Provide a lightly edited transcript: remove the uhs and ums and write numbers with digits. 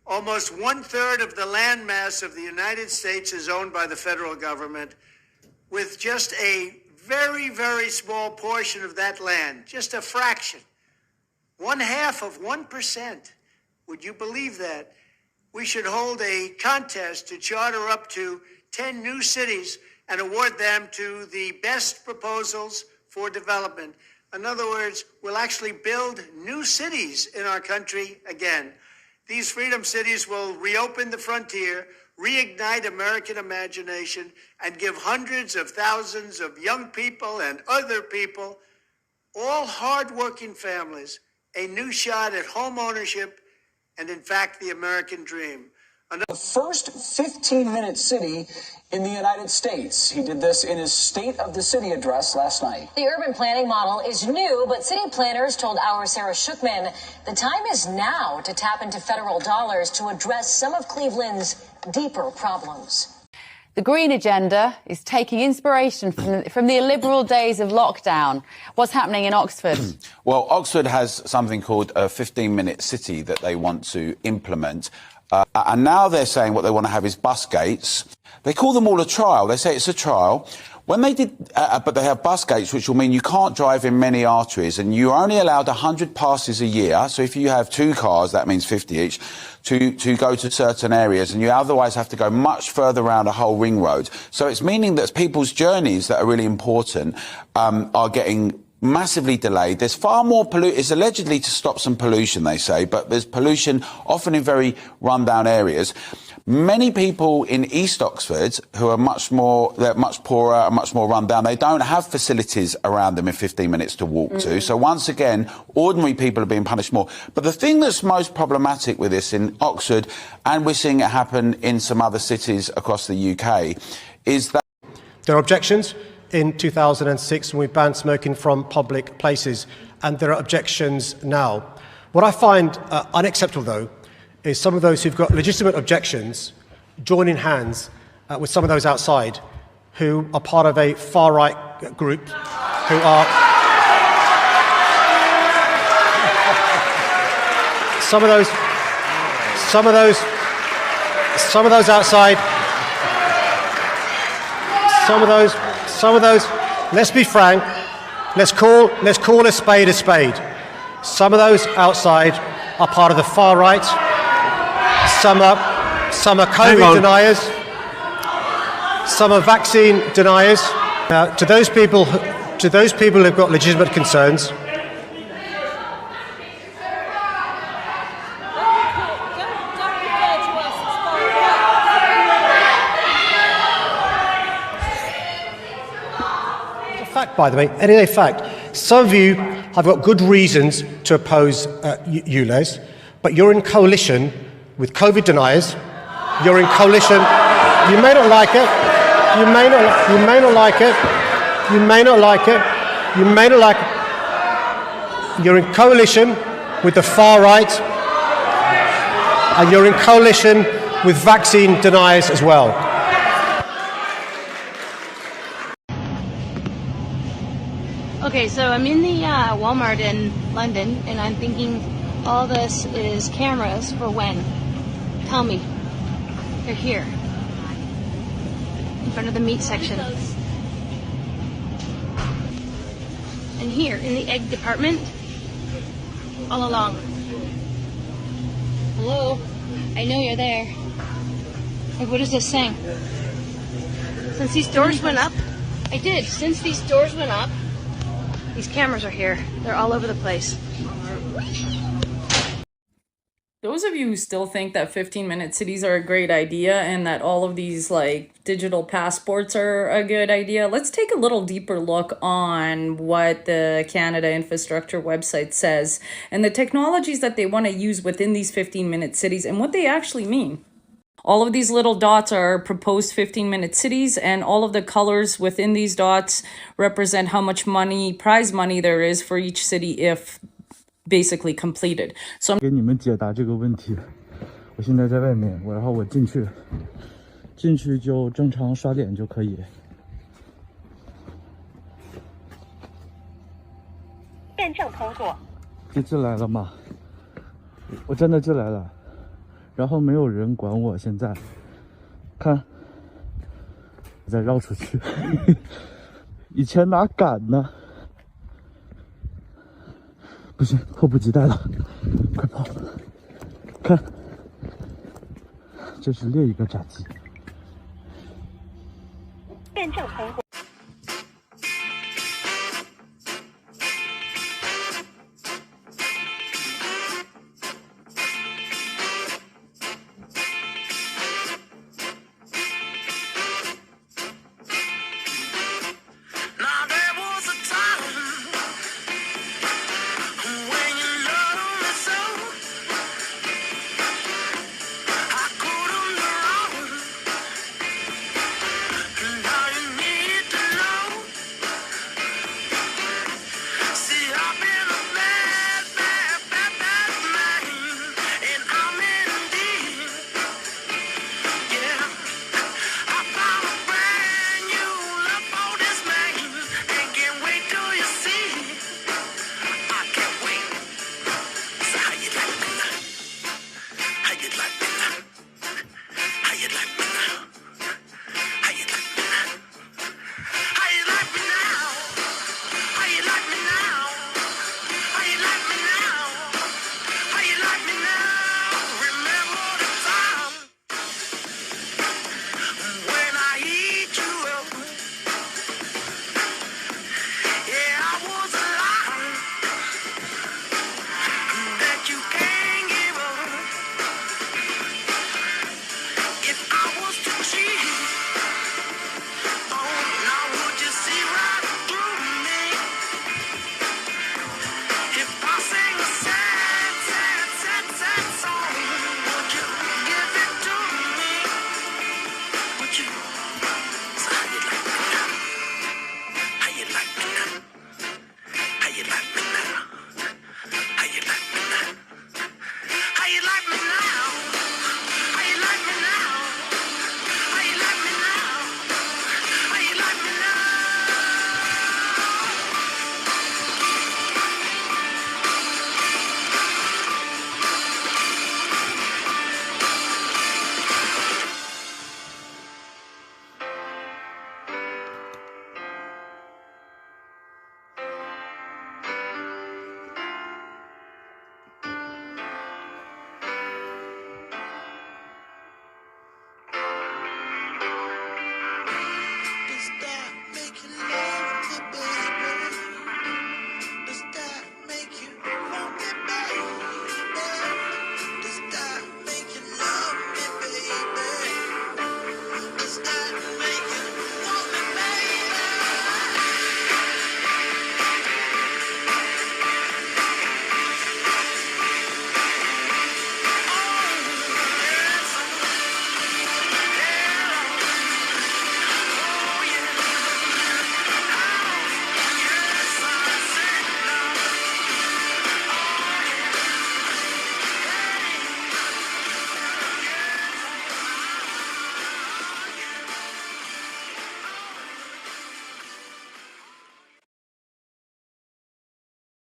Almost 1/3 of the land mass of the United States is owned by the federal government, with just a very, very small portion of that land, just a fraction, 1/2 of 1%. Would you believe that? We should hold a contest to charter up to 10 new cities and award them to the best proposals for development. In other words, we'll actually build new cities in our country again. These freedom cities will reopen the frontier, reignite American imagination, and give hundreds of thousands of young people and other people, all hardworking families, a new shot at home ownership and, in fact, the American dream. The first 15-minute city in the United States. He did this in his State of the City address last night. The urban planning model is new, but city planners told our Sarah Shookman the time is now to tap into federal dollars to address some of Cleveland's deeper problems. The Green Agenda is taking inspiration from the illiberal days of lockdown. What's happening in Oxford? Well, Oxford has something called a 15-minute city that they want to implement. And now they're saying what they want to have is bus gates. They call them all a trial. They say it's a trial. When they did, but they have bus gates, which will mean you can't drive in many arteries, and you're only allowed 100 passes a year. So if you have 2 cars, that means 50 each, to go to certain areas, and you otherwise have to go much further around a whole ring road. So it's meaning that people's journeys that are really important are getting massively delayed. There's far more pollution. It's allegedly to stop some pollution, they say, but there's pollution often in very rundown areas. Many people in East Oxford who are much poorer and much more rundown, they don't have facilities around them in 15 minutes to walk to. So once again, ordinary people are being punished more. But the thing that's most problematic with this in Oxford, and we're seeing it happen in some other cities across the UK, is that there are objections. In 2006, when we banned smoking from public places, and there are objections now. What I find unacceptable, though, is some of those who've got legitimate objections joining hands with some of those outside who are part of a far-right group who are... Some of those outside... Some of those, let's be frank, let's call a spade a spade. Some of those outside are part of the far right. Some are COVID deniers. Some are vaccine deniers. Now, to those people who've got legitimate concerns, by the way, it is a fact. Some of you have got good reasons to oppose ULEZ, but you're in coalition with COVID deniers. You're in coalition. You may not like it. You may not like it. You may not like it. You may not like it. You're in coalition with the far right, and you're in coalition with vaccine deniers as well. Okay, so I'm in the Walmart in London, and I'm thinking all this is cameras for when? Tell me. They're here. In front of the meat section. And here, in the egg department. All along. Hello? I know you're there. Hey, what is this saying? Since these doors went up, I did. Since these doors went up, these cameras are here. They're all over the place. Those of you who still think that 15-minute cities are a great idea and that all of these like digital passports are a good idea, let's take a little deeper look on what the Canada Infrastructure website says and the technologies that they want to use within these 15-minute cities and what they actually mean. All of these little dots are proposed 15-minute cities, and all of the colors within these dots represent how much money, prize money there is for each city if basically completed. So 给你们解答这个问题。我现在在外面，然后我进去就正常刷脸就可以。验证通过。就进来了吗？我真的进来了。然后没有人管我。现在看，我再绕出去，以前哪敢呢？不行，迫不及待了，快跑！看，这是另一个炸鸡。验证成功。